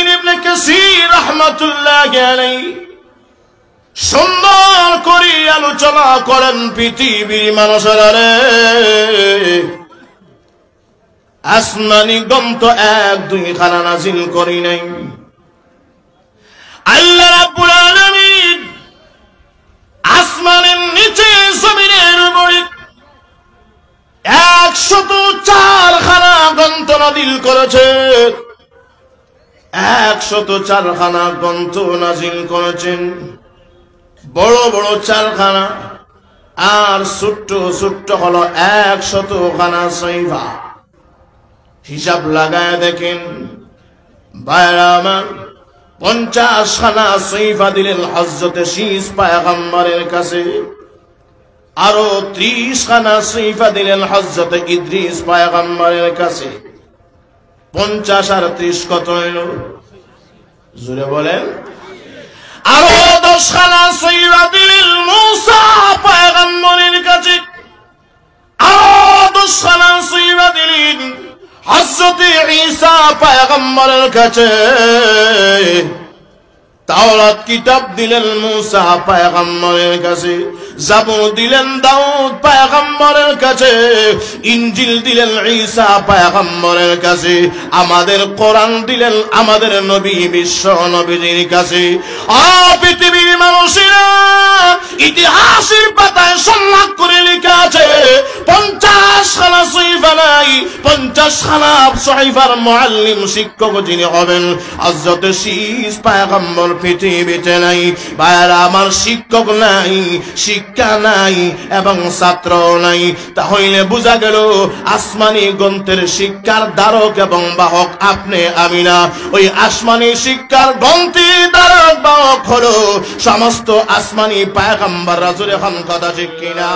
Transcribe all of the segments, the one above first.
তাফসীর ইবনে কাসীর রাহমাতুল্লাহি আলাইহি সুন্দর করে আলোচনা করেন পৃথিবীর মানুষেরা রে আসমানি গ্রন্থ এক দুই খানা নাজিল করি নাই আল্লাহ রাব্বুল আলামিন আসমানের নিচে জমিনের উপরে 104 খানা গ্রন্থ নাজিল করেছেন 104 খানা গ্রন্থ নাজিল করেছেন বড় বড় 4 খানা আর ছোট্ট ছোট্ট হলো 100 খানা সহিফা হিসাব লাগায় দেখেন ভাইরা আমার 50 খানা সহিফা দিলেন হযরত শীস পয়গম্বরের কাছে আরো 30 খানা সহিফা দিলেন হযরত ইদ্রিস পয়গম্বরের কাছে 50 আর 30 কত হইল জোরে বলেন আরো 10 খানা সহিফা দিলেন মুসা পয়গম্বরের কাছে আরো 10 খানা সহিফা দিলেন হযরত ঈসা পয়গম্বরের কাছে তাওরাত কিতাব দিলেন মুসা পয়গম্বরের কাছে জাবুর দিলেন দাউদ পয়গম্বরের কাছে ইনজিল দিলেন ঈসা পয়গম্বরের কাছে আমাদের কোরআন দিলেন আমাদের নবী বিশ্ব নবীর কাছে পৃথিবীর মানুষেরা ইতিহাসের পাতায় সংলাপ করে লেখা আছে 50 খানা সহিফা নাই 50 খানা সহিফার মুআল্লিম শিক্ষক যিনি হবেন হযরত শীস পয়গম্বর পৃথিবীতে নাই ভাইরা আমার শিক্ষক নাই শিক্ষা নাই এবং ছাত্র নাই তাহলে বোঝা গেল আসমানি গ্রন্থের শিক্ষার ধারক এবং বাহক আপনি আমি না ওই আসমানি শিক্ষার গ্রন্থের ধারক বাহক হলো সমস্ত আসমানি পয়গম্বর রাসূল খান কথা ঠিক কিনা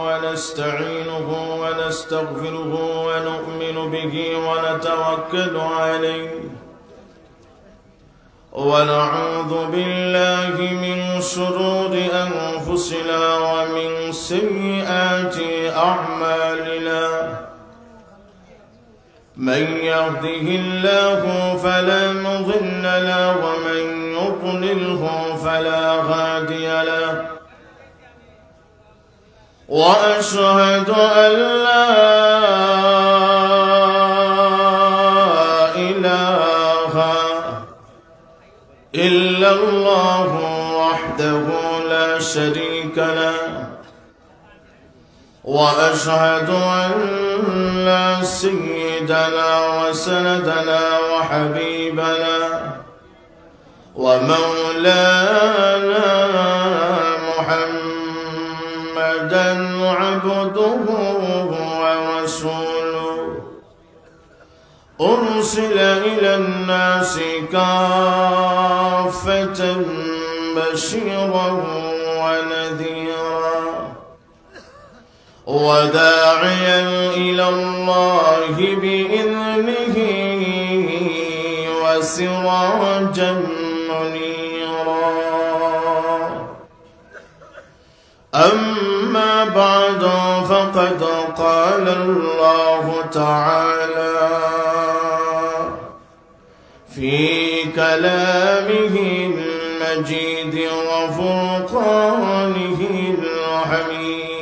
ونستعينه ونستغفره ونؤمن به ونتوكل عليه ونعوذ بالله من شرور أنفسنا ومن سيئات أعمالنا من يهده الله فلا مضل له ومن يضلله فلا هادي له وأشهد أن لا إله إلا الله وحده لا شريك له وأشهد أن سيدنا وسندنا وحبيبنا ومولانا محمدا عبده ورسوله أرسل إلى الناس كافة بشيرا ونذيرا وداعيا إلى الله بإذنه وسراجا منيرا أما بعد فقد قال الله تعالى في كلامه المجيد وفرقانه الحميد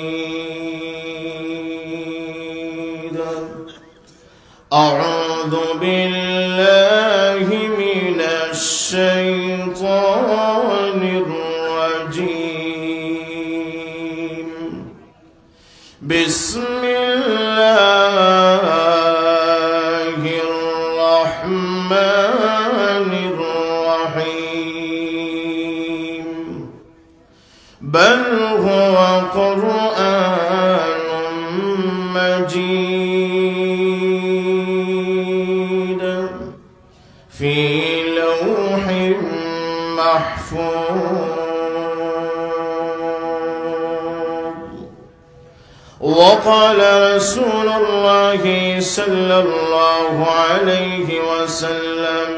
أعوذ بالله من الشيطان الرجيم بسم الله الرحمن الرحيم بل هو قرآن مجيد في لوح محفوظ وقال رسول الله صلى الله عليه وسلم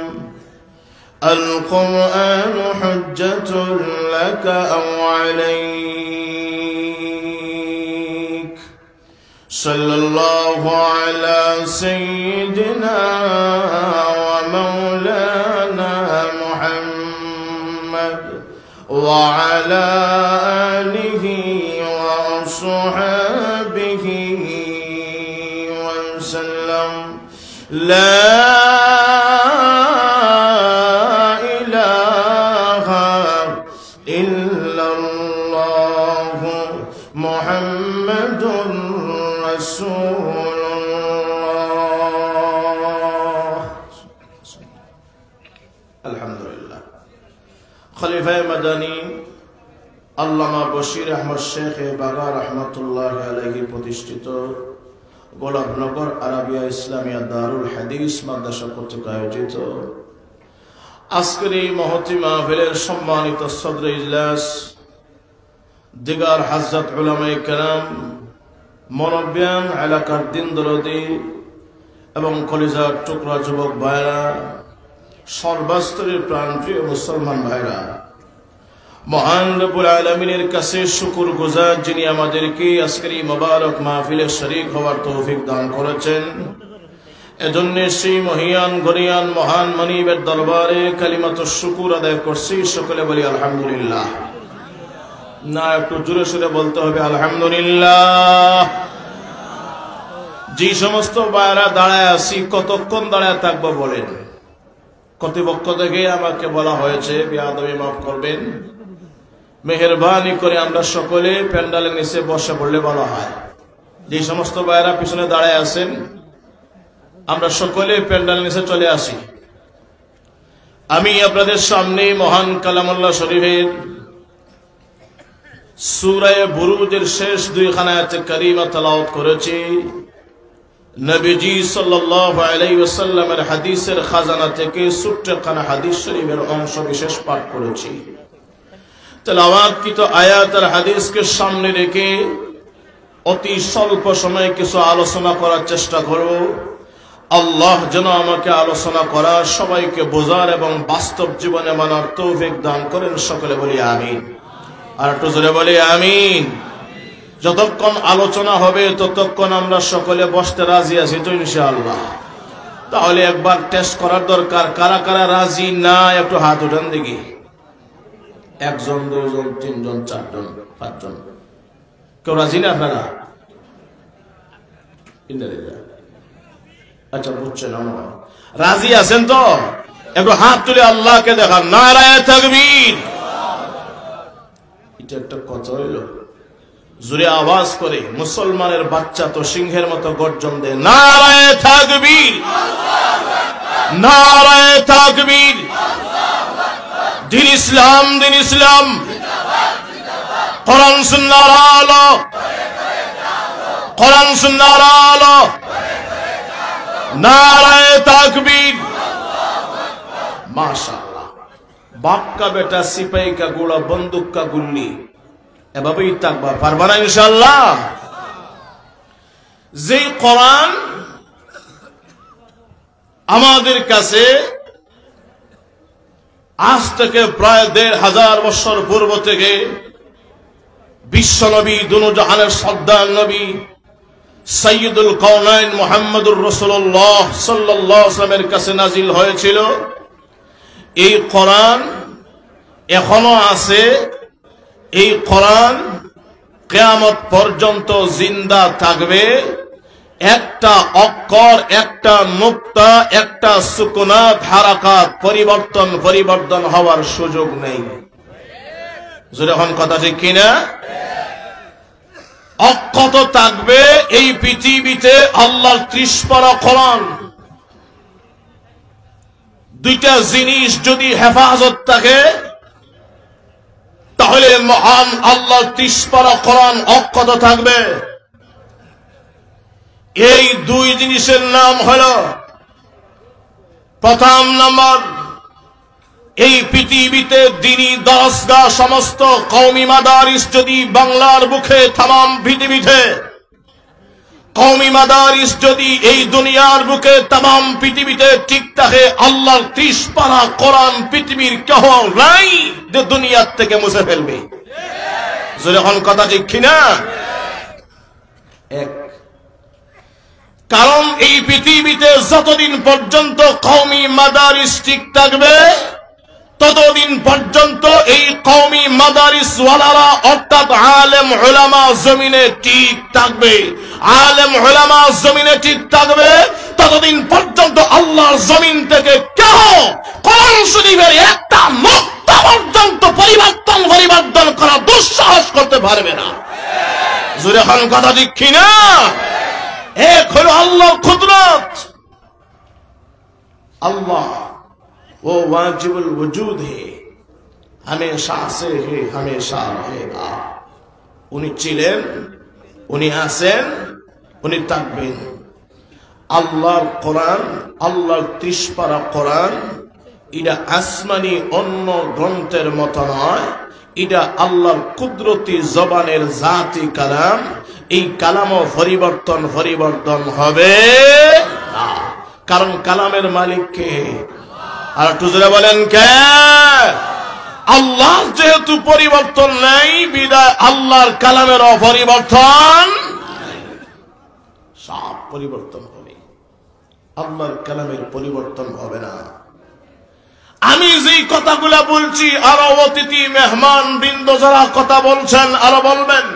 القرآن حجة لك أو عليك صلى الله على سيدنا ومولانا وعلى آله وصحبه وسلم. لا إله إلا الله محمد رسول الله. الحمد لله. খলিফা মাদানী আল্লামা বশির আহমদ শেখ বাগা রহমতুল্লাহ আলাইহি প্রতিষ্ঠিত গোলাপনগর আরাবিয়া ইসলামিয়া দারুল হাদিস মাদ্রাসা কর্তৃক আয়োজিত আজকের এই মহতি মাহফিলের সম্মানিত সদর ইজলাস, দিগার হযরত উলামায়ে কেরাম, মুরব্বিয়ান, এলাকার দিন দরদি এবং কলিজার টুকরা যুবক ভাইরা, সর্বস্তরের প্রাণপ্রিয় মুসলমান ভাইরা, মহান রব্বুল আলামিনের কাছে শুকর গুজার যিনি আমাদেরকে আজকের এই মোবারক মাহফিলে শরীক হওয়ার তৌফিক দান করেছেন। এজন্য সেই মহিয়ান গরিয়ান মহান মনিবের দরবারে কালিমাতুশ শুকর আদায় করছি। সকলে বলি আলহামদুলিল্লাহ। না, একটু জোরে সোরে বলতে হবে আলহামদুলিল্লাহ। যে সমস্ত ভাইরা দাঁড়ায় আছি, কতক্ষণ দাঁড়ায় থাকবো বলেন? কর্তৃপক্ষ থেকে আমাকে বলা হয়েছে, বেয়াদবি মাফ করবেন, মেহেরবানি করে আমরা সকলে প্যান্ডালের নিচে বসে পড়লে ভালো হয়। যে সমস্ত ভাইরা পিছনে দাঁড়ায় আছেন, আমরা সকলে প্যান্ডালের নিচে চলে আসি। আমি আপনাদের সামনে মহান কালামুল্লাহ শরীফের সূরা বুরুজের শেষ দুইখানা আয়াতে কারিমা তেলাওয়াত করেছি। নবীজি সাল্লাল্লাহু আলাইহি ওয়াসাল্লামের হাদিসের খাজানা থেকে ছোট্টখানা হাদিস শরীফের অংশ বিশেষ পাঠ করেছি। তেলাওয়াতকৃত আয়াত আর হাদিসকে সামনে রেখে অতি স্বল্প সময়ে কিছু আলোচনা করার চেষ্টা করব। আল্লাহ যেন আমাকে আলোচনা করার, সবাইকে বোঝার এবং বাস্তব জীবনে মানার তৌফিক দান করেন। সকলে বলি আমিন। আর একটু জোরে বলি আমিন। যতক্ষণ আলোচনা হবে ততক্ষণ আমরা সকলে বসতে রাজি আছি তো ইনশাআল্লাহ? তাহলে একবার টেস্ট করার দরকার, কারা কারা রাজি না একটু হাত উঠান দেখি। একজন, দুইজন, তিনজন, চারজন, পাঁচজন। কেউ রাজি না আপনারা? আচ্ছা, বুঝছেন, রাজি আছেন তো? একটু হাত তুলে আল্লাহকে দেখান। নারায়ে তাকবীর। এটা একটা কথা হইল? জোরে আওয়াজ করে মুসলমানের বাচ্চা তো সিংহের মতো গর্জন দেয়, নারায়ে তাকবীর, নারায়ে তাকবীর। দিন ইসলাম, দিন ইসলাম, কোরআন সুন্নাহর আলো, কোরআন সুন্নাহর আলো, নারায়ে তাকবীর। মাশাআল্লাহ। বাপ কা বেটা সিপাही का गोला, बंदूक का गुल्ली, এভাবেই থাকবা, পারবা না ইনশাআল্লাহ? যে কোরআন আমাদের কাছে আজ থেকে প্রায় ১৫০০ বছর পূর্ব থেকে বিশ্ব নবী, দুনো জাহানের সর্দার নবী সাইয়্যিদুল কাওনাইন মুহাম্মদুর রাসূলুল্লাহ সাল্লাল্লাহু আলাইহি ওয়াসাল্লামের কাছে নাজিল হয়েছিল। এই কোরআন এখনো আছে। এই কোরআন কিয়ামত পর্যন্ত জিন্দা থাকবে। একটা অক্ষর, একটা নুকতা, একটা সুকুনাত, হারাকাত পরিবর্তন হওয়ার সুযোগ নেই। যখন কথা ঠিক কিনা? অক্ষত থাকবে এই পৃথিবীতে আল্লাহর ৩০ পারা কোরআন। দুইটা জিনিস যদি হেফাজত থাকে, তাহলে মহান আল্লাহর ৩০ পারা কোরআন অক্ষত থাকবে। এই দুই জিনিসের নাম হলো, প্রথম নম্বর, এই পৃথিবীতে দ্বীনি দরসগাহ, সমস্ত কওমি মাদারিস যদি বাংলার বুকে, তামাম পৃথিবীতে কওমি মাদারিস যদি এই দুনিয়ার বুকে, তামাম পৃথিবীতে ঠিক থাকে, আল্লাহর ৩০ পারা কোরআন পৃথিবীর কেহ নাই যে দুনিয়ার থেকে মুছে ফেলবে। যখন কথা ঠিক কিনা? এক, কারণ এই পৃথিবীতে যতদিন পর্যন্ত কওমি মাদারিস ঠিক থাকবে, ততদিন পর্যন্ত এই কওমি মাদারিস ওয়ালারা অর্থাৎ আলেম উলামা জমিনে ঠিক থাকবে। আলেম উলামা জমিনে ঠিক থাকবে ততদিন পর্যন্ত আল্লাহর জমিন থেকে কেউ কোরআন শরীফের একটা নুক্তা পর্যন্ত পরিবর্তন করা দুঃসাহস করতে পারবে না। জোরে খান কথা ঠিক কিনা? এক হলো আল্লাহর কুদরত। अल्लाह वो वाजिबुल वजूद है, हमेशा से है, हमेशा रहेगा। उन्हीं चिलेन, उन्हीं आसेन, उन्हीं तकबीन। अल्लाह कुरान, अल्लाह 30 पारा कुरान, इडा आसमानी अन्य ग्रंथेर मतो नय, इडा अल्लाहर कुदरती जबानेर जाती कालाम। এই কালামও পরিবর্তন হবে না, কারণ কালামের মালিক কে? আর একটু জোরে বলেন কে? আল্লাহ যেহেতু পরিবর্তন নাই, বিদায় আল্লাহর কালামের অপরিবর্তন, সব পরিবর্তন হবে, আল্লাহর কালামের পরিবর্তন হবে না। আমি যে কথাগুলা বলছি আরো অতিথি মেহমান বৃন্দ যারা কথা বলছেন আরো বলবেন।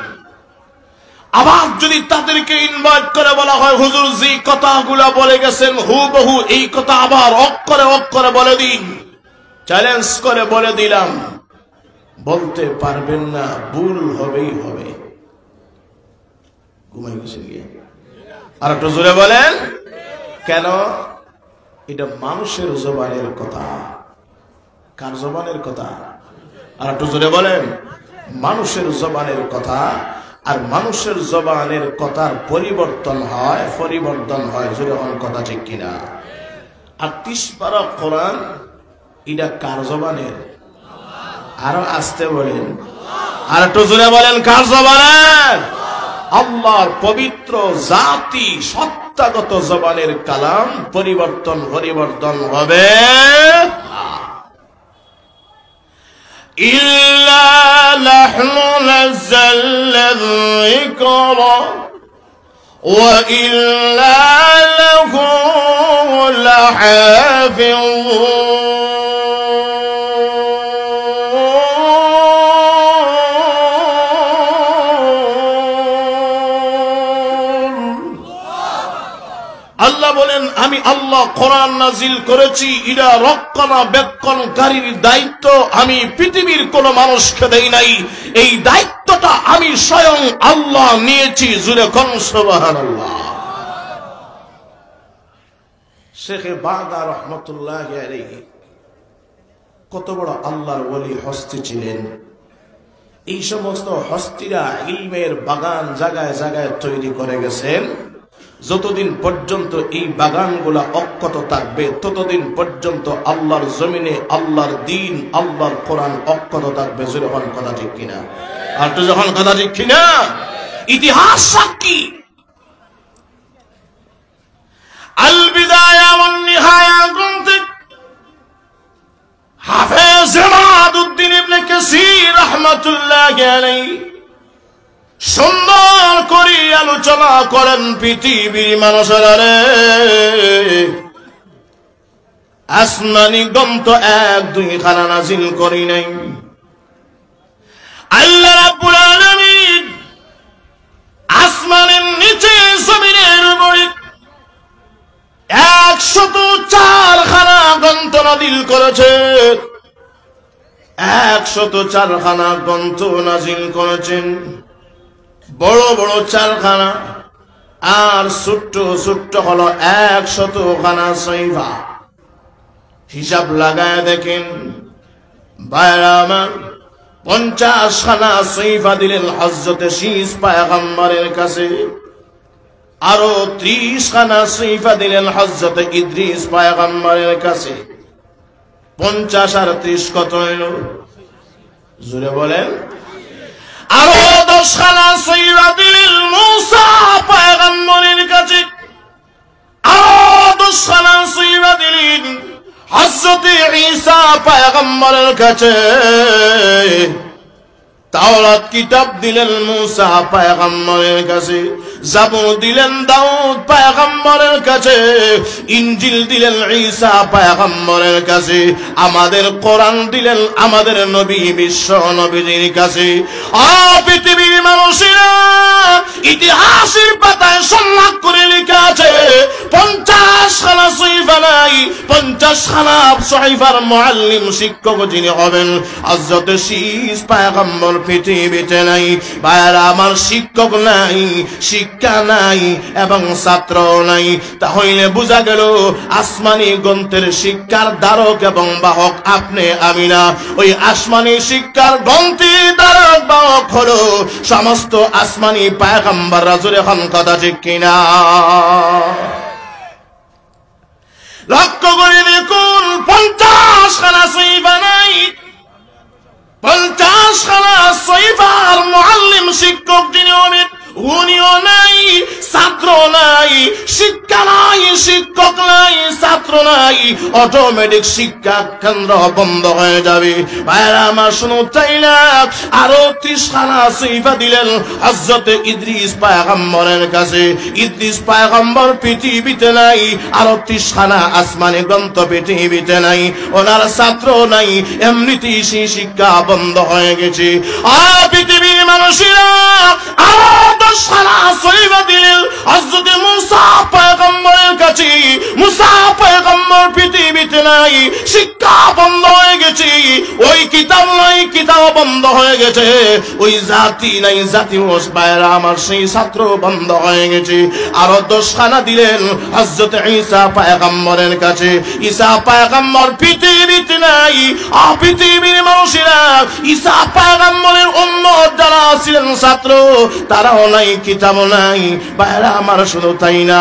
আবার যদি তাদেরকে ইনভাইট করে বলা হয় হুজুর যে কথাগুলা বলে গেছেন হুবহু এই কথা আবার অক্ষরে অক্ষরে বলে দিন, চ্যালেঞ্জ করে বলে দিলাম, বলতে পারবেন না, ভুল হবেই হবে। ঘুমাই গেছেন গিয়ে? আর একটু জোরে বলেন কেন? এটা মানুষের জবানের কথা। কার জবানের কথা? আর একটু জোরে বলেন। মানুষের জবানের কথা। আর মানুষের জবানের কথার পরিবর্তন হয় জোরে হন কথা ঠিক কিনা? আর 30 পারা কোরআন এটা কার জবানের? আরো আসতে বলেন, আর একটু জোরে বলেন কার জবানের? আল্লাহর পবিত্র জাতি সত্তাগত জবানের কালাম পরিবর্তন হবে إلا نحن نزلنا الذكر وإلا له لحافظون। আল্লাহ বলেন আমি আল্লাহ কোরআন নাজিল করেছি, এটা রক্ষণাবেক্ষণকারীর দায়িত্ব আমি পৃথিবীর কোন মানুষকে দেই নাই, এই দায়িত্বটা আমি স্বয়ং আল্লাহ নিয়েছি। জুরে কোন সুবহানাল্লাহ। শেখ বাগা রহমতুল্লাহ আলাইহি কত বড় আল্লাহর ওলি হস্তি ছিলেন। এই সমস্ত হস্তিরা ইলমের বাগান জায়গায় জায়গায় তৈরি করে গেছেন। যতদিন পর্যন্ত এই বাগানগুলা অক্ষত থাকবে ততদিন পর্যন্ত আল্লাহর জমিনে আল্লাহর দ্বীন আল্লাহর কোরআন অক্ষত থাকবে। যখন কথা ঠিক কিনা? আর তো যখন কথা ঠিক কিনা? ইতিহাস সাক্ষী। আল বিদায়া ওয়ান নিহায়া গ্রন্থে হাফেজ জামালউদ্দিন ইবনে কাসির রাহমাতুল্লাহি আলাইহি সুন্দর করে আলোচনা করেন পৃথিবীর মানুষের আসমানি গ্রন্থ 1-2 খানা নাজিল করি নাই। আল্লাহ রাব্বুল আলামিন আসমানের নিচে জমিনের উপরে 104 খানা গ্রন্থ নাজিল করেছেন। 104 খানা গ্রন্থ নাজিল করেছেন। বড় বড় 4 খানা আর ছোট্ট ছোট্ট হলো 100 খানা সহিফা। হিসাব লাগায় দেখেন ভাইরা আমার, 50 খানা সহিফা দিলেন হযরত শীস পয়গম্বরের কাছে, আরো 30 খানা সহিফা দিলেন হযরত ইদ্রিস পয়গম্বরের কাছে। 50 আর 30 কত হলো? জোরে বলেন। আরো 10 খানা সহিফা দিলেন মুসা পয়গম্বরের কাছে, আরো 10 খানা সহিফা দিলেন হযরত ঈসা পয়গম্বরের কাছে। তাওরাত কিতাব দিলেন মুসা পয়গম্বরের কাছে, জাবুর দিলেন দাউদ পয়গম্বরের কাছে, ইনজিল দিলেন ঈসা পয়গম্বরের কাছে, আমাদের কোরআন দিলেন আমাদের নবী বিশ্ব নবীর কাছে। পৃথিবীর মানুষেরা ইতিহাসের পাতায় সংলাপ করে লেখা আছে 50 খানা সহিফা নাই, 50 খানা সহিফার মুআল্লিম শিক্ষক যিনি হবেন হযরত শীস পয়গম্বর পৃথিবীতে নাই। ভাইরা আমার, শিক্ষক নাই, শিক্ষা নাই এবং ছাত্র নাই। তাহলে বোঝা গেল আসমানি গ্রন্থের শিক্ষার ধারক এবং বাহক আপনি আমি না। ওই আসমানি শিক্ষার গ্রন্থের ধারক বাহক হলো সমস্ত আসমানি পয়গম্বর রাসূল। এখন কথা ঠিক কিনা? লক্ষ্য করে দেখুন, 50 খানা সহিফা নাই, 50 খানা সহিফার মুআল্লিম শিক্ষক যিনি হবেন উনিও নাই, ছাত্র নাই, শিক্ষা নাই, শিক্ষক নাই, ছাত্র নাই, অটোমেটিক শিক্ষা কেন্দ্র বন্ধ হয়ে যাবে। ভাইরা আমার শুনুন, তাই না? আরো 30 খানা সহিফা দিলেন হযরত ইদ্রিস পয়গম্বরের কাছে। ইদ্রিস পয়গম্বর পৃথিবীতে নাই, আরো 30 খানা আসমানি গ্রন্থ পৃথিবীতে নাই, ওনার ছাত্র নাই, এমনিতেই সেই শিক্ষা বন্ধ হয়ে গেছে। পৃথিবীর মানুষেরা আরো 10 খানা সহিফা দিলেন হযরত মুসা পয়গম্বরের কাছে। মুসা পয়গম্বর পৃথিবীতে নাই, শিক্ষা বন্ধ হয়ে গেছে। ওই কিতাব নাই, কিতাব বন্ধ হয়ে গেছে। ওই জাতি নাই, জাতি ভাইরা আমার সেই ছাত্র বন্ধ হয়ে গেছে। আরো 10 খানা দিলেন হযরত ঈসা পয়গম্বরের কাছে। ঈসা পয়গম্বর পৃথিবীতে নাই। পৃথিবীর মানুষেরা ঈসা পয়গম্বরের উম্মত যারা ছিলেন ছাত্র, তারাও নাই, কিতাব নাই। ভাইরা আমার শুধু তাই না,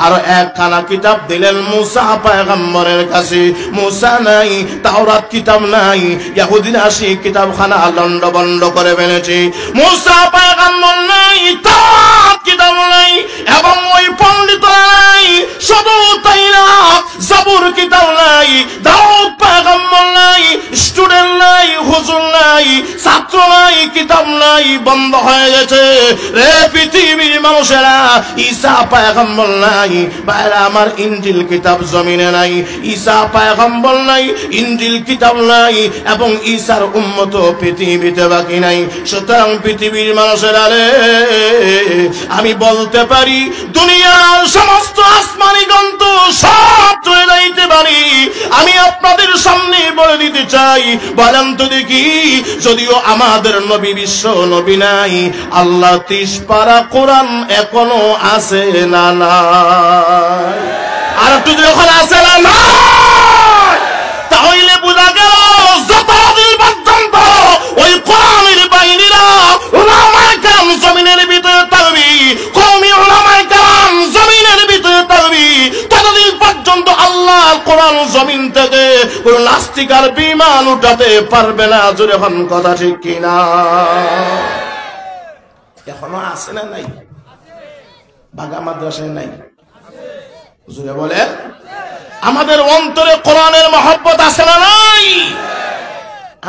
আরো 1 খানা কিতাব দিলেন মুসা পয়গম্বরের কাছে। মুসা নাই, তাওরাত কিতাব নাই, ইহুদিরা সেই কিতাবখানা লন্ড বন্ড করে ফেলেছে। মুসা পয়গম্বর নাই, তাওরাত কিতাব নাই, এবং ওই পণ্ডিতরা নাই। শুধু তাই না, জাবুর কিতাব নাই, দাউদ পয়গম্বর নাই, স্টুডেন্ট নাই, হুজুর নাই, ছাত্র নাই, কিতাব নাই, বন্ধ হয়ে গেছে। রে পৃথিবীর মানুষেরা, ঈসা পয়গম্বর নাই। ভাইরা আমার, ইনজিল কিতাব জমিনে নাই, ঈসা পয়গম্বর নাই, ইনজিল কিতাব নাই, এবং ঈসার উম্মত পৃথিবীতে বাকি নাই। সুতরাং পৃথিবীর মানুষেরা রে, আমি বলতে পারি দুনিয়ার সমস্ত আসমানি গ্রন্থ সব চলে যাইতে পারি। আমি আপনাদের সামনে বলে দিতে চাই, বলেন তো দেখি, যদিও আমাদের নবী বিশ্ব নবী নাই, আল্লাহ 30 পারা কোরআন এখনো আছে না নাই? আর একটু যখন আছে না নাই, তাহলে বোঝা গেল যতদিন পর্যন্ত ওই কোরআনের বাইরেরা উলামায়ে কেরাম জমিনের ভিতরে থাকবি, কওমি উলামায়ে কেরাম জমিনের ভিতরে থাকবি, ততদিন পর্যন্ত আল্লাহর কোরআন জমিন থেকে কোন নাস্তিক আর বিমান উঠাতে পারবে না। জোরে এখন কথা ঠিক কিনা? এখনো আছে না নাই? বাগা মাদ্রাসায় নাই? জোরে বলে। আমাদের অন্তরে কোরআনের মহব্বত আছে না নাই?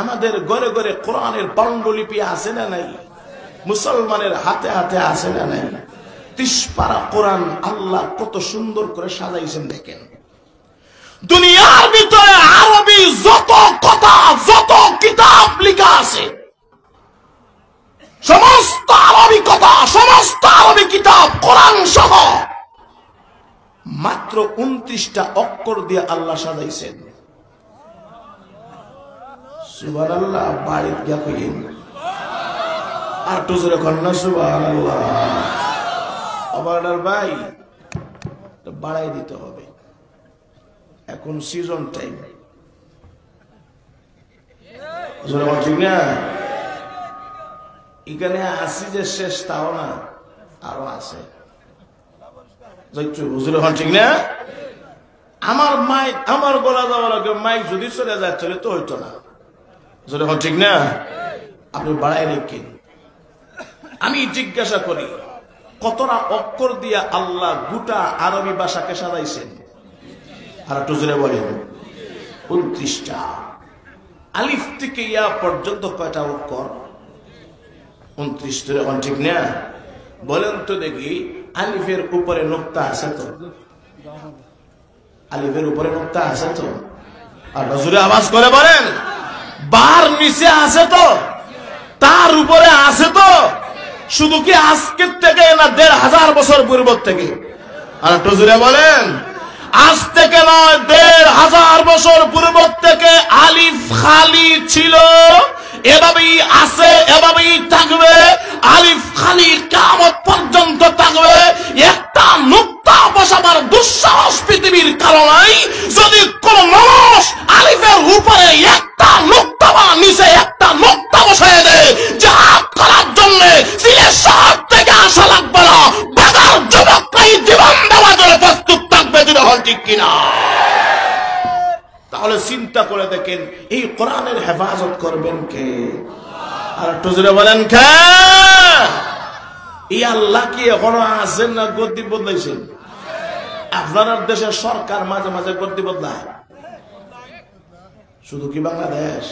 আমাদের ঘরে ঘরে কোরআনের পাণ্ডুলিপি আছে না নাই? মুসলমানের হাতে হাতে আছে না নাই? 30 পারা কোরআন আল্লাহ কত সুন্দর করে সাজাইছেন দেখেন। দুনিয়ার ভিতরে আরবি যত কথা, যত কিতাব লেখা আছে, সমস্ত আরবি কথা, সমস্ত আরবি কিতাব কোরআন সহ মাত্র 29টা অক্ষর দিয়ে আল্লাহ সাজাইছেন। সুবহানাল্লাহ। বাড়িতে গিয়া কইেন আর তো জোরে কন্যা সুবহানাল্লাহ। অবারডার ভাই, বাড়াই দিতে হবে, এখন সিজন টাইম। জোরে বল, ঠিক না? এখানে আসি যে শেষ তাও না, আরো আছে। ঠিক না? আমার মাইক, আমার গলা যাওয়ার আগে মাইক যদি চলে যায় চলে তো হইতো না। যখন ঠিক না, আপনি বাড়াই রেখেন। আমি জিজ্ঞাসা করি, কতটা অক্ষর দিয়া আল্লাহ গোটা আরবি ভাষাকে সাজাইছেন? আর একটু জোরে বলেন। 29টা। আলিফ থেকে ইয়া পর্যন্ত কয়টা অক্ষর? 29 তো এখন ঠিক না? বলেন তো দেখি, আলিফের উপরে নোক্তা আছে তো? আলিফের উপরে নোক্তা আছে তো? আর জোরে আওয়াজ করে বলেন। বার নিচে আছে তো? তার উপরে আছে তো? শুধু কি আজকের থেকে না 1500 বছর পূর্ব থেকে? আর একটু জোরে বলেন। আজ থেকে নয়, 1500 বছর পূর্ব থেকে আলিফ খালি ছিল, এভাবেই আছে, এভাবেই থাকবে। আলিফ খালি কিয়ামত পর্যন্ত থাকবে। একটা নুক্তা বসাবার দুঃসাহস পৃথিবীর কারো নাই। যদি কোন মানুষ আলিফের উপরে একটা নুক্তা বা নিচে একটা নুক্তা বসায় দেয়, জিহাদ করার জন্য সিলেট শহর থেকে আসা লাগবে না, বাজার যুবকরাই জীবন দেওয়ার জন্য প্রস্তুত থাকবে। যদি হল ঠিক কিনা? তাহলে চিন্তা করে দেখেন, এই কোরআনের হেফাজত করবেন কে? আর একটু জোরে বলেন কে? এই আল্লাহ কি এখনো আছেন না গদ্দি বদলাইছেন? আপনার দেশের সরকার মাঝে মাঝে গদ্দি বদলায়, শুধু কি বাংলাদেশ?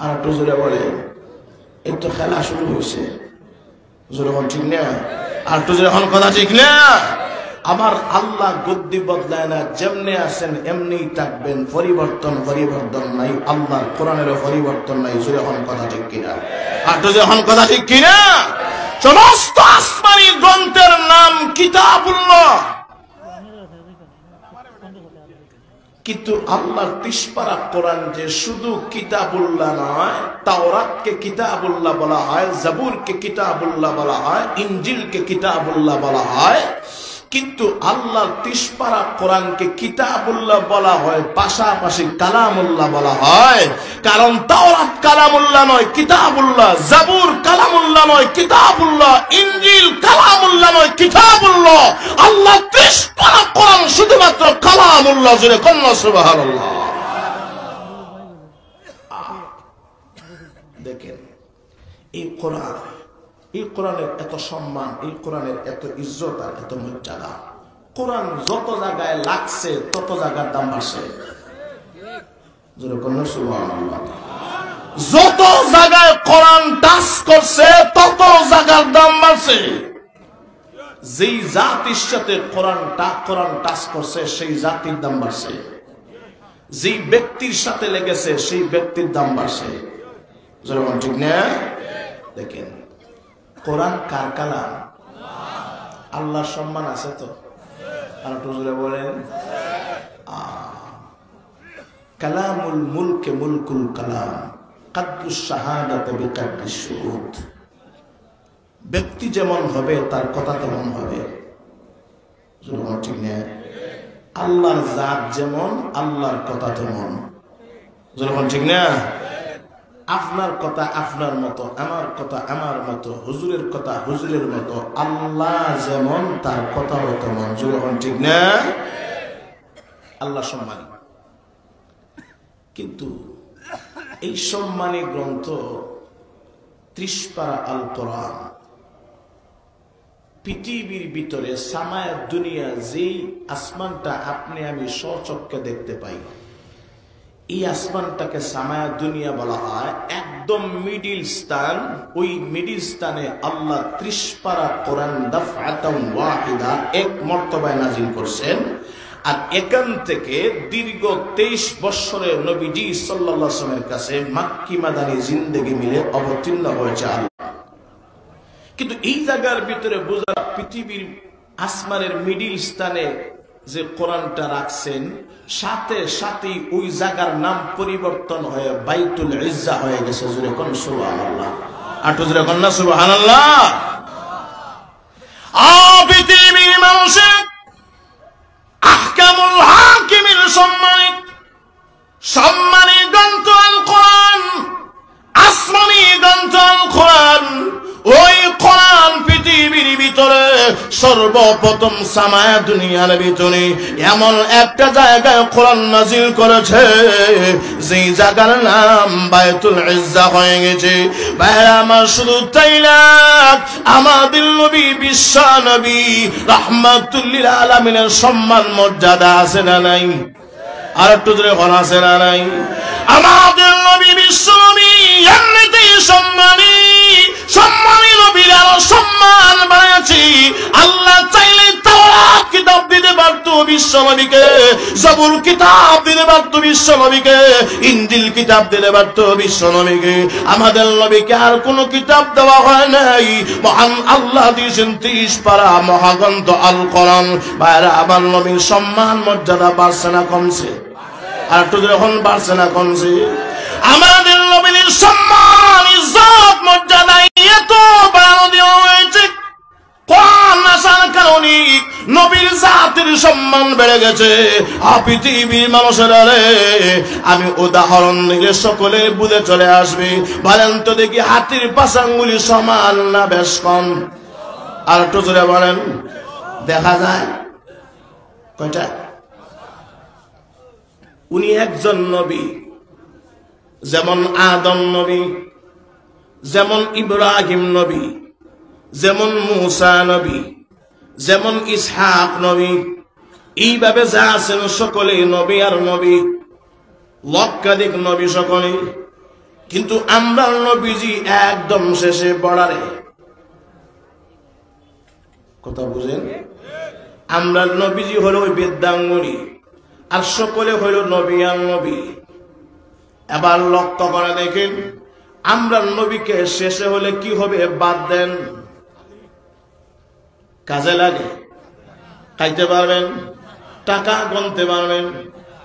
আর একটু জোরে বলেন। এই তো খেলা শুরু হয়েছে, জোরে বল ঠিক না? আর একটু জোরে এখন কথা ঠিক না? আমার আল্লাহ গদ্দি বদলায় না, যেমনি আছেন এমনিই থাকবেন, পরিবর্তন নাই। আল্লাহর কোরআনেরও পরিবর্তন নাই। জোরে এখন কথা ঠিক কিনা? আর তো যখন কথা ঠিক কিনা? সমস্ত আসমানি গ্রন্থের নাম কিতাবুল্লাহ, কিন্তু আল্লাহর 30 পারা কোরআন যে শুধু কিতাবুল্লাহ নয়, তাওরাতকে কিতাবুল্লাহ বলা হয়, জাবুরকে কিতাবুল্লাহ বলা হয়, ইনজিলকে কিতাবুল্লাহ বলা হয়। কিন্তু আল্লাহর 30 পারা কোরআনকে কিতাবুল্লাহ বলা হয়, পাশাপাশি কালামুল্লাহ বলা হয়। কারণ তাওরাত কালামুল্লাহ নয়, কিতাবুল্লাহ। জাবুর কালামুল্লাহ নয়, কিতাবুল্লাহ। ইনজিল কালামুল্লাহ নয়, কিতাবুল্লাহ। আল্লাহ 30 পারা কোরআন শুধুমাত্র কালামুল্লাহ। জোরে কন্যা সুবহানাল্লাহ। দেখেন এই কোরআন, এই কোরআনের এত সম্মান, এই কোরআনের এত ইজ্জত আর এত মর্যাদা। কোরআন যত জায়গায় লাগছে তত জায়গার দাম বাড়ছে। যত জায়গায় কোরআন টাচ করছে তত জায়গার দাম বাড়ছে। যেই জাতির সাথে কোরআন টাচ করছে সেই জাতির দাম বাড়ছে। যেই ব্যক্তির সাথে লেগেছে সেই ব্যক্তির দাম বাড়ছে। যেরকম ঠিক না? দেখেন কোরআন কার কালাম? আল্লাহর সম্মান আছে তো? আর একটু জোরে বলেন। কালামুল মুলকে মুলকুল কালাম, কাদরুশ শাহাদাতে বিকাদ্রিশ শুহুদ। ব্যক্তি যেমন হবে তার কথা তেমন হবে। জোরে ঠিক না? আল্লাহর জাত যেমন, আল্লাহর কথা তেমন। জোরে ঠিক না? আপনার কথা আপনার মতো, আমার কথা আমার মতো, হুজুরের কথা হুজুরের মতো। আল্লাহ যেমন তার কথাও তেমন। যখন ঠিক না? আল্লাহ সম্মানী, কিন্তু এই সম্মানী গ্রন্থ 30 পারা আল কোরআন পৃথিবীর ভিতরে সামায়া দুনিয়া, যেই আসমানটা আপনি আমি স্বচক্ষে দেখতে পাই, এই আসমানটাকে সামায়া দুনিয়া বলা হয়। একদম মিডিল স্থান, ওই মিডিল স্থানে আল্লাহ 30 পারা কোরআন দাফআতান ওয়াহিদা, এক মর্তবায় নাজিল করছেন। আর এখান থেকে দীর্ঘ 23 বছরের নবীজি সাল্লাল্লাহু আলাইহি ওয়াসাল্লামের কাছে মাক্কি মাদানী জিন্দেগি মিলে অবতীর্ণ হয়েছে আল্লাহ। কিন্তু এই জায়গার ভিতরে বোঝা, পৃথিবীর আসমানের মিডিল স্থানে যে কোরআনটা রাখছেন, সাথে সাথে ওই জায়গার নাম পরিবর্তন হয়ে বাইতুল ইজ্জা হয়ে গেছে। জোরে কোন সুবহানাল্লাহ। আটো জোরে কোন সুবহানাল্লাহ। পৃথিবীর মানুষের আহকামুল হাকিমের সম্মানী গ্রন্থ আল কোরআন, আসমানী গ্রন্থ আল কোরআন। ওই কোরআন পৃথিবীর ভিতরে সর্বপ্রথম সামায়া দুনিয়ার ভিতরে এমন একটা জায়গায় কোরআন নাজিল করেছে, যেই জায়গার নাম বাইতুল ইজ্জা হয়ে গেছে। ভাইরা আমার, শুধু তাই না, আমাদের নবী বিশ্ব নবী রাহমাতুল লিল আলামিনের সম্মান মর্যাদা আছে না নাই? আর একটু জোরে বলা আছে না নাই? আমাদের নবী বিশ্ব নবী এমনিতেই সম্মানী, সম্মানী নবীর আরো সম্মান বাড়াচ্ছি। আল্লাহ চাইলে তাওরাত কিতাব দিতে পারত বিশ্ব নবীকে, জবুর কিতাব দিতে পারত বিশ্ব নবীকে, ইনজিল কিতাব দিতে পারত বিশ্ব নবীকে। আমাদের নবীকে আর কোন কিতাব দেওয়া হয় নাই। মহান আল্লাহ দিয়েছেন 30 পারা মহাগ্রন্থ আল কোরআন। ভাইরা, আমার নবীর সম্মান মর্যাদা বাড়ছে না কমছে? আর একটু যখন বাড়ছে না কমছে? আমাদের নবীর সম্মান ইজ্জত মর্যাদা এত বাড়ানো দেওয়া হয়েছে, কোরআন আসার কারণে নবীর জাতির সম্মান বেড়ে গেছে। পৃথিবীর মানুষের আমি উদাহরণ দিলে সকলে বুঝে চলে আসবে। বলেন তো দেখি, হাতির পাঁচ আঙ্গুলি সমান না বেশ কম? আর একটু জোরে বলেন। দেখা যায় কয়টা? উনি একজন নবী, যেমন আদম নবী, যেমন ইব্রাহিম নবী, যেমন মুসা নবী, যেমন ইসহাক নবী, এইভাবে যা আছেন সকলে নবী আর নবী, লক্ষাধিক নবী সকলে। কিন্তু আমরা নবীজি একদম শেষে বর্ডারে। কথা বুঝেন? আমরা নবীজি হলো ওই বেদাঙ্গুলি, আর সকলে হইল নবী আর নবী। এবার লক্ষ্য করে দেখেন, আমরা নবীকে শেষে হলে কি হবে? বাদ দেন, কাজে লাগে, খাইতে পারবেন, টাকা গুনতে পারবেন,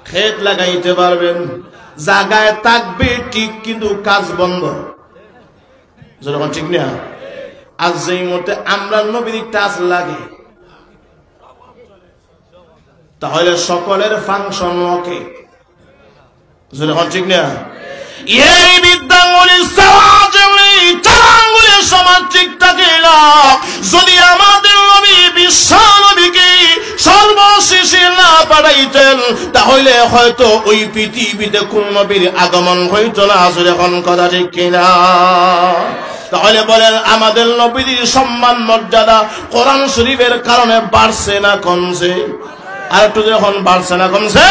ক্ষেত লাগাইতে পারবেন, জায়গায় থাকবে ঠিক, কিন্তু কাজ বন্ধ। যখন ঠিক না, আজ যেই মুহূর্তে আমরা নবীর টাচ লাগে, তাহলে সকলের ফাংশন ওকে। যখন ঠিক না, এই বিদ্যাঙ্গুলির চারাঙ্গুলির সমাজ ঠিক থাকে না। যদি আমাদের নবী বিশ্ব নবীকে সর্বশেষে না পাঠাইতেন, তাহলে হয়তো ওই পৃথিবীতে কোন নবীর আগমন হইত না। আসলে এখন কথা ঠিক কিনা? তাহলে বলেন, আমাদের নবীর সম্মান মর্যাদা কোরআন শরীফের কারণে বাড়ছে না কমছে? আর একটু যখন বাড়ছে না কমছে?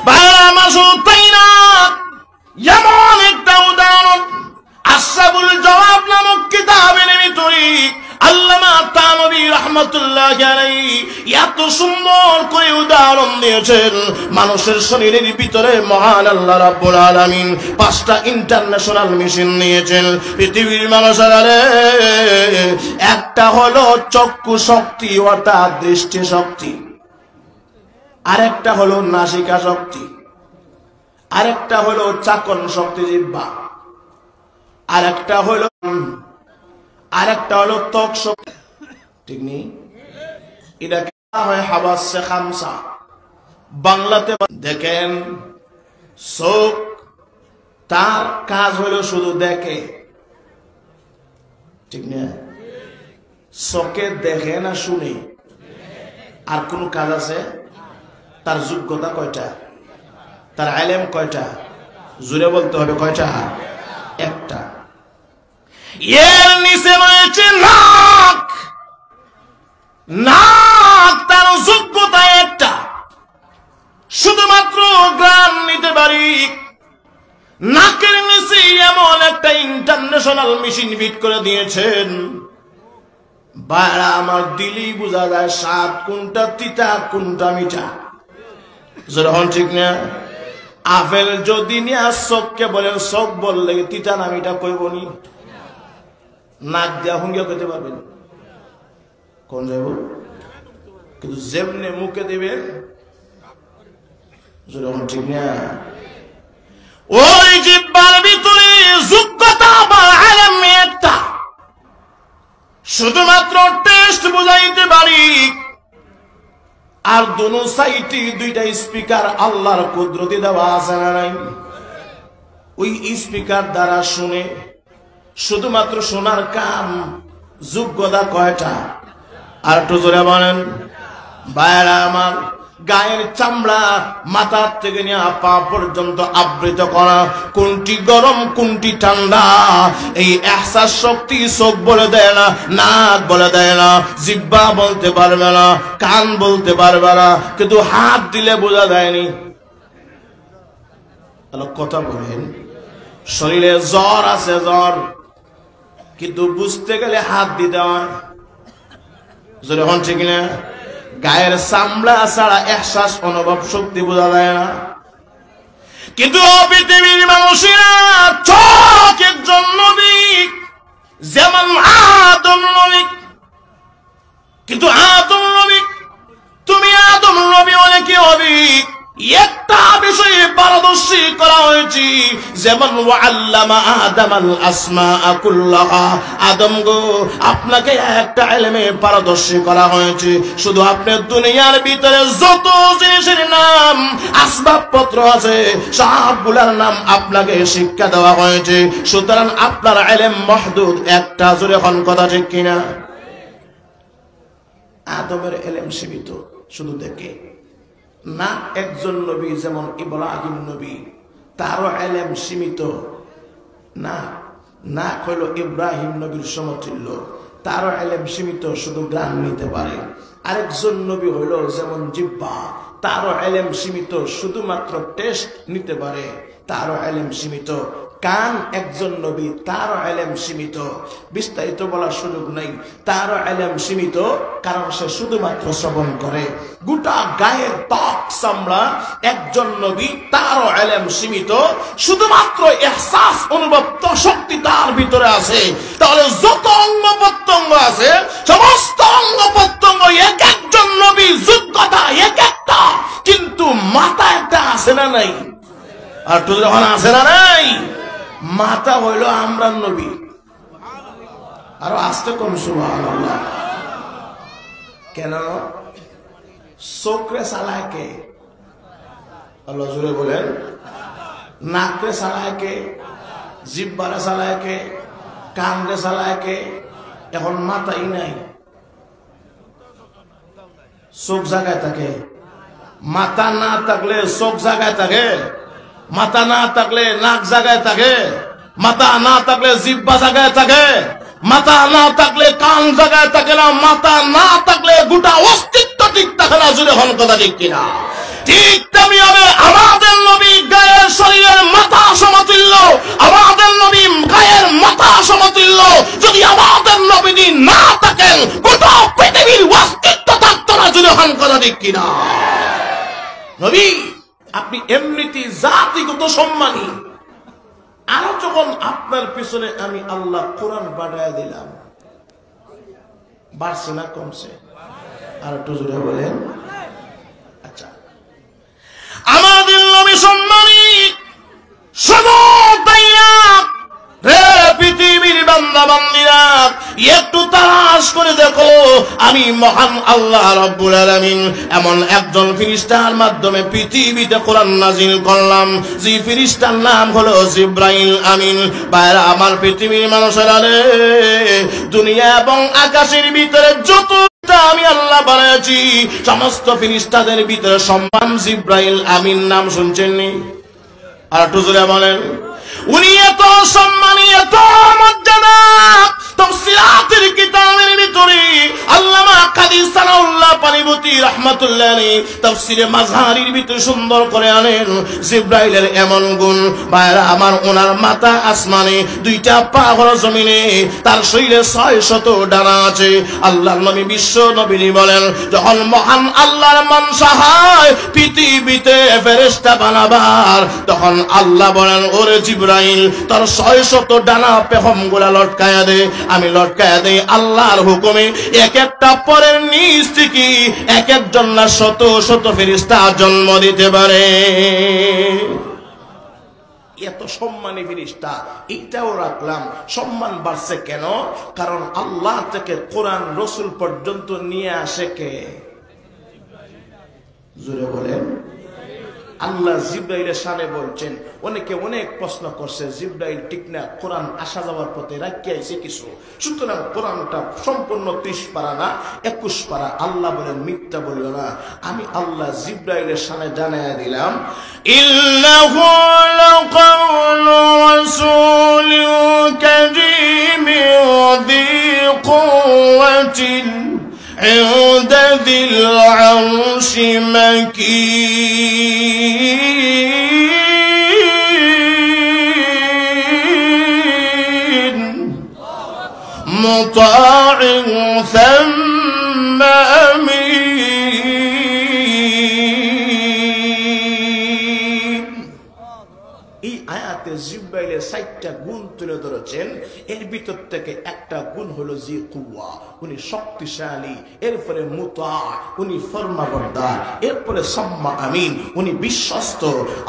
ভাইরা আমার, শুধু তাই না, এমন একটা উদাহরণ আশরাফুল জওয়াব নামক কিতাবের ভিতরে আল্লামা তানভী রাহমাতুল্লাহি আলাইহি এত সুন্দর করে উদাহরণ দিয়েছেন। মানুষের শরীরের ভিতরে মহান আল্লাহ রাব্বুল আলামিন 5টা ইন্টারন্যাশনাল মেশিন নিয়েছেন পৃথিবীর মানুষের। একটা হলো চক্ষু শক্তি অর্থাৎ দৃষ্টি শক্তি, আরেকটা হলো নাসিকা শক্তি, আরেকটা হলো চাকন শক্তি জিহ্বা, আরেকটা হলো ত্বক শক্তি। ঠিক নেই? এটা হয় হাওয়াসে খামসা। বাংলাতে দেখেন, চোখ তার কাজ হলো শুধু দেখে, ঠিক না? চোখে দেখে না শুনে। আর কোন কাজ আছে? তার যোগ্যতা কয়টা? তার ইলম কয়টা? জুড়ে বলতে হবে কয়টা? একটা। এর নিচে রয়েছে নাক। নাক তার যোগ্যতা একটা, শুধুমাত্র গ্রাম নিতে পারি। নাকের নিচে এমন একটা ইন্টারন্যাশনাল মেশিন ফিট করে দিয়েছেন, বাইরা আমার দিলেই বোঝা যায় স্বাদ কোনটা তিতা কোনটা মিঠা। যখন ঠিক না, আপেল যদি নিয়ে চোখকে বলেন, চোখ বললে তিতা না মিঠা কইবনি, নাক দিয়া হুঙ্গিয়া খেতে পারবেন কোন যাব, কিন্তু যেমনে মুখে দেবেন। যখন ঠিক না, ওই জিহ্বার ভিতরে যোগ্যতা বা ইলম একটা, শুধুমাত্র টেস্ট বুঝাইতে পারি। আর দোনো সাইডে দুইটা স্পিকার আল্লাহর কুদরতে দেওয়া আছে না নাই? ওই স্পিকার দ্বারা শুনে, শুধুমাত্র শোনার কাম। যোগ্যতা কয়টা? আর একটু জোরে বলেন। ভাইরা আমার, গায়ের চামড়া মাথার থেকে নিয়ে পা পর্যন্ত আবৃত করা, কোনটি গরম কোনটি ঠান্ডা, এই এহসাস শক্তি চোখ বলে দেয় না, নাক বলে দেয় না, জিহ্বা বলতে পারবে না, কান বলতে পারবে না, কিন্তু হাত দিলে বোঝা যায়নি। কথা বলেন, শরীরে জ্বর আছে, জ্বর কিন্তু বুঝতে গেলে হাত দিতে হয়। যখন ঠিক না, গায়ের চামড়া ছাড়া এহসাস অনুভব শক্তি বোঝা যায় না। কিন্তু পৃথিবীর মানুষেরা চোখ একজন নবী, যেমন আদম নবী। কিন্তু আদম নবী, তুমি আদম নবী অনেকে হবে, একটা বিষয়ে পারদর্শী করা হয়েছে, যেমন ওয়াল্লামা আদামাল আসমাআ কুল্লাহা। আদম গো, আপনাকে একটা ইলমে পারদর্শী করা হয়েছে। শুধু আপনি দুনিয়ার ভিতরে যত জিনিসের নাম আসবাবপত্র আছে সবগুলোর নাম আপনাকে শিক্ষা দেওয়া হয়েছে। সুতরাং আপনার ইলম মাহদুদ একটা। জোরে এখন কথা ঠিক কিনা? আদমের ইলম সীমিত, শুধু দেখে না। একজন নবী যেমন ইব্রাহিম নবী, তারও ইলম সীমিত না। না হইল ইব্রাহিম নবীর সমতুল্য, তারও ইলম সীমিত, শুধু গ্রাম নিতে পারে। আরেকজন নবী হইল যেমন জিহ্বা, তারও ইলম সীমিত, শুধুমাত্র টেস্ট নিতে পারে, তারও ইলম সীমিত। কান একজন নবী, তারও ইলম সীমিত, বিস্তারিত বলার সুযোগ নাই, তারও ইলম সীমিত, কারণ সে শুধুমাত্র শ্রবণ করে। গোটা গায়ের ত্বক চামড়া একজন নবী, তারও ইলম সীমিত, শুধুমাত্র ইহসাস অনুভব শক্তি তার ভিতরে আছে। তাহলে যত অঙ্গ প্রত্যঙ্গ আছে, সমস্ত অঙ্গ প্রত্যঙ্গ এক একজন নবী, যোগ্যতা এক একটা, কিন্তু মাথা একটা আছে না নাই? আর তো যখন আছে না নাই, মাথা হইল আমরা নবী। আরো আসতে কম সুবহানাল্লাহ। কেন? চোখরে চালায় কে? আল্লাহ জোরে বলেন। নাকরে চালায় কে? জিহ্বারে চালায় কে? কানরে চালায় কে? এখন মাথাই নাই, চোখ জায়গায় থাকে। মাথা না থাকলে চোখ জায়গায় থাকে, মাথা না থাকলে নাক জায়গায় থাকে, মাথা না থাকলে জিহ্বা জায়গায় থাকে, মাথা না থাকলে কান জায়গায় থাকে না, মাথা না থাকলে গোটা অস্তিত্ব ঠিক থাকে না। জুড়ে হন কথা ঠিক কিনা? ঠিক তেমনি হবে আমাদের নবী গায়ের শরীরের মাথা সমতুল্য, আমাদের নবী গায়ের মাথা সমতুল্য। যদি আমাদের নবী না থাকেন, গোটা পৃথিবীর অস্তিত্ব থাকতো না। জুড়ে হন কথা ঠিক কিনা? নবী আপনি এমনিতে জাতিগত সম্মানী। আরো যখন আপনার পিছনে আমি আল্লাহ কোরআন বাড়ায় দিলাম, বাড়ছে না কমছে? আর একটু জোরে বলেন। আচ্ছা, আমাদের নবী সম্মানী শুধু তাই না রে পৃথিবীর বান্দা বান্দিরা, একটু তালাশ করে দেখো, আমি মহান আল্লাহ রাব্বুল আলামিন এমন একজন ফেরেশতার মাধ্যমে পৃথিবীতে কোরআন নাজিল করলাম, যে ফেরেশতার নাম হলো জিবরাইল আমিন। বাইরে আমার পৃথিবীর মানুষেরা রে, দুনিয়া এবং আকাশের ভিতরে যত আমি আল্লাহ বানাইছি, সমস্ত ফেরেশতাদের ভিতরে সম্মান জিবরাইল আমিন নাম শুনছেন নি? আর একটু জোরে বলেন। উনি এত সম্মানী, এত মর্যাদা। তাফসীরাতের কিতাবের ভিতরে আল্লামা কাদি সানাউল্লাহ পানিপতি রাহমাতুল্লাহ আলাইহি তাফসীরে মাযহারির ভিতরে সুন্দর করে আনেন জিবরাইলের এমন গুণ। ভাইরা আমার, ওনার মাথা আসমানে, দুইটা পা হলো জমিনে, তার শরীরে 600 ডানা আছে। আল্লাহর নবী বিশ্ব নবী বলেন, যখন মহান আল্লাহর মনসা হয় পৃথিবীতে ফেরেশতা বানাবার, তখন আল্লাহ বলেন, ওরে জিবরাইল, তোর 600 ডানা পেখমগুলা লটকায়া দে। আমি লটকায়া দেই আল্লাহর হুকুমে। এক একটা পরের নিচ থেকে এক একজন না শত শত ফেরেশতা জন্ম দিতে পারে। এত সম্মানী ফেরেশতা, এইটাও রাখলাম। সম্মান বাড়ছে কেন? কারণ আল্লাহ থেকে কোরআন রসুল পর্যন্ত নিয়ে আসে কে? জোরে বলেন। আল্লাহ জিবরাইলের শানে বলছেন। অনেকে অনেক প্রশ্ন করছে, জিবরাইল ঠিক না, কোরআন আসা যাওয়ার পথে রাখিয়ে আইছে কিছু। সুতরাং কোরআনটা সম্পূর্ণ 30 পারা না, 21 পারা। আল্লাহ বলেন, মিথ্যা বলিও না। আমি আল্লাহ জিবরাইলের শানে জানাইয়া দিলাম, ইন্নাহু লাকাউলু রাসূলিন কারীমিন যী কুওয়াতিন عند ذي العرش مكين আয়াতে জিব্রাইলের 4টা গুণ তুলে ধরেছেন। এর ভিতর থেকে একটা গুণ হলো জি কুওয়া, উনি শক্তিশালী। এরপরে মুতা, উনি ফরমাবরদার। এরপরে সাম্মা আমিন, উনি বিশ্বস্ত।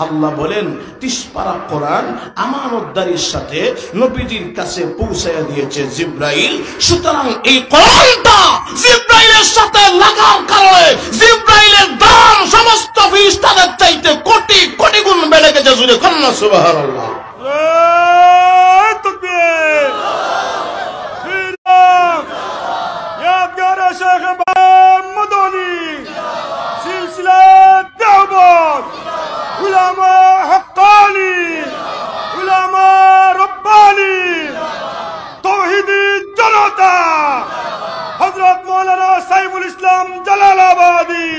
আল্লাহ বলেন 30 পারা কোরআন আমানতদারির সাথে নবীজির কাছে পৌঁছায়া দিয়েছে জিব্রাইল। সুতরাং এই কোরআনটা জিব্রাইলের সাথে লাগার কারণে জিব্রাইলের দাম সমস্ত ফেরেশতাদের চাইতে কোটি কোটি গুণ বেড়ে গেছে। জুড়ে কন্না সুবহানাল্লাহ। তাকবীর। यादगार शेख मदनी सिलसिला दावत उलमा हक्कानी उलमा रब्बानी तौहीदी जनता हजरत मौलाना सैफुल इस्लाम जलालाबादी।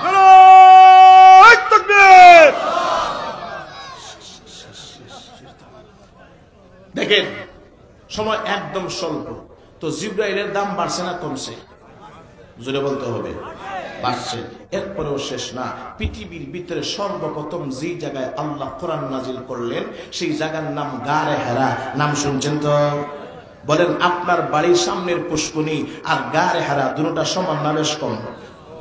नारे तकबीर। দেখেন সময় একদম স্বল্প, তো জিব্রাইলের দাম বাড়ছে না কমছে? জোরে বলতে হবে, বাড়ছে। এরপরেও শেষ না। পৃথিবীর ভিতরে সর্বপ্রথম যে জায়গায় আল্লাহ কোরআন নাজিল করলেন সেই জায়গার নাম গারে হেরা। নাম শুনছেন তো? বলেন আপনার বাড়ির সামনের পুষ্কনি আর গারে হেরা দুটোটা সমান না বেশ কম?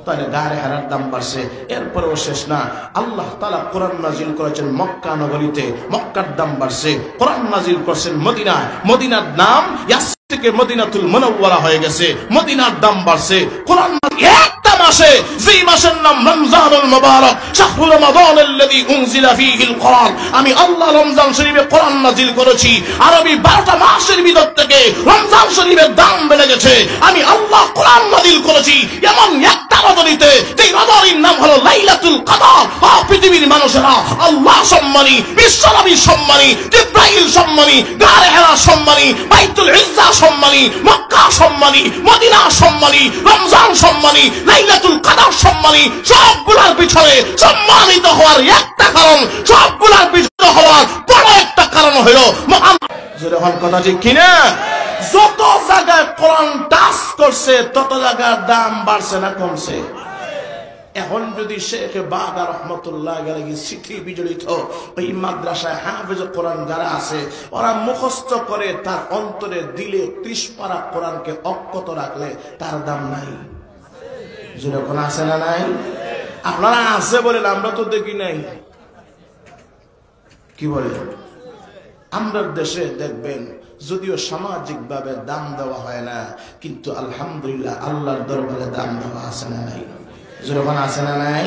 তাহলে গারে হেরার দাম বাড়ছে। এরপরেও শেষ না। আল্লাহ তাআলা কোরআন নাজিল করেছেন মক্কা নগরীতে, মক্কার দাম বাড়ছে। কোরআন নাজিল করেছেন মদিনায়, মদিনার নাম থেকে মদিনাতুল মুনাওয়ারা হয়ে গেছে, মদিনার দাম বাড়ছে। কোরআন একটা মাসে, যে মাসের নাম রমজানুল মুবারক, শাহরু রমাদানাল্লাযী উনজিলা ফীহিল কোরআন, আমি আল্লাহ রমজান শরীফে কোরআন নাজিল করেছি। আরবি 12টা মাসের ভিতর থেকে রমজান শরীফের দাম বেড়ে গেছে। আমি আল্লাহ কোরআন নাজিল করেছি এমন একটা রজনীতে, যে রজনীর নাম হলো লাইলাতুল কদর। পৃথিবীর মানুষেরা আল্লাহ সম্মানী, বিশ্বনবী সম্মানী, জিব্রাইল সম্মানী, গারে হেরা সম্মানী, বাইতুল ইজ্জা সম্মানী, মক্কা সম্মানী, মদিনা সম্মানী, রমজান সম্মানী, লাইলাতুল কদর সম্মানী। সবগুলোর পিছনে সম্মানিত হওয়ার একটা কারণ, সবগুলোর পিছনে হওয়ার বড় একটা কারণ হলো যখন কথা ঠিক কিনা? যত জায়গায় কোরআন টাচ করছে তত জায়গার দাম বাড়ছে না কমছে? এখন যদি শেখ বাগা রহমতুল্লাহ আলাইহি চিঠি বিজড়িত ওই মাদ্রাসায় হাফেজ কোরআন যারা আছে, ওরা মুখস্থ করে তার অন্তরে দিলে 30 পারা কোরআনকে অক্ষত রাখলে তার দাম নাই। যেরকম আছে না নাই? আপনারা আছে বলেন, আমরা তো দেখি নাই। কি বলে? আমরা দেশে দেখবেন যদিও সামাজিক ভাবে দাম দেওয়া হয় না, কিন্তু আলহামদুলিল্লাহ আল্লাহর দরবারে দাম দেওয়া আছে না নাই? যখন আছে না নাই?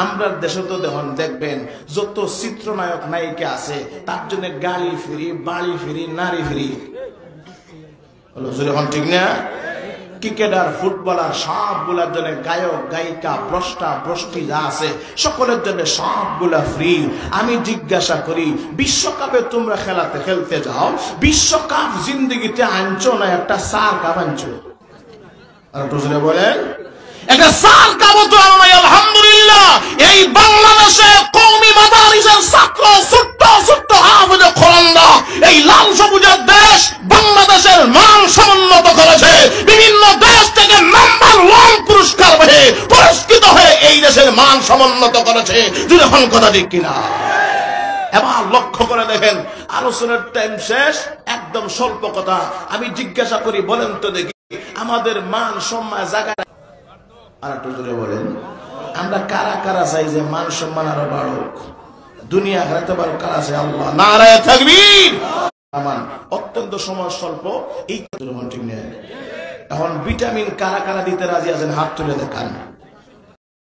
আমরা দেশে তো দেখবেন যত চিত্রনায়ক নায়িকা আছে তার জন্য গাড়ি ফ্রি, বাড়ি ফ্রি, নারী ফ্রি। হলো যখন ঠিক না? ক্রিকেটার, ফুটবলার সবগুলার জন্য, গায়ক গায়িকা, ভ্রষ্টা ভ্রষ্টি যা আছে সকলের জন্য সবগুলা ফ্রি। আমি জিজ্ঞাসা করি, বিশ্বকাপে তোমরা খেলতে যাও, বিশ্বকাপ জিন্দগিতে আনছো না একটা সার কাপ আনছো? আর টুজলে বলেন একটা সার কাপ তো নাই। আলহামদুলিল্লাহ এই বাংলাদেশে কওমি মাদারিসের ছাত্র ছোট্ট ছোট্ট হাফেজ কোরআনরা এই লাল সবুজের দেশ বাংলাদেশের মান সমুন্নত করেছে। বিভিন্ন দেশ থেকে নাম্বার 1 পুরস্কার পেয়ে পুরস্কৃত হয়ে এই দেশের মান সমুন্নত করেছে। যখন কথা ঠিক কিনা? এবার লক্ষ্য করে দেখেন, আলোচনার টাইম শেষ, একদম স্বল্প কথা। আমি জিজ্ঞাসা করি, বলেন তো দেখি আমাদের মান সম্মান জায়গা আর একটু জোরে বলেন, আমরা কারা কারা চাই যে মান সম্মান আরো বাড়ুক, দুনিয়া আখিরাতে বাড়ুক? কারা চাই? আল্লাহ। নারায়ে তাকবীর। আমান। অত্যন্ত সময় স্বল্প, এই ঠিক নেই। এখন ভিটামিন কারা কারা দিতে রাজি আছেন? হাত তুলে দেখান।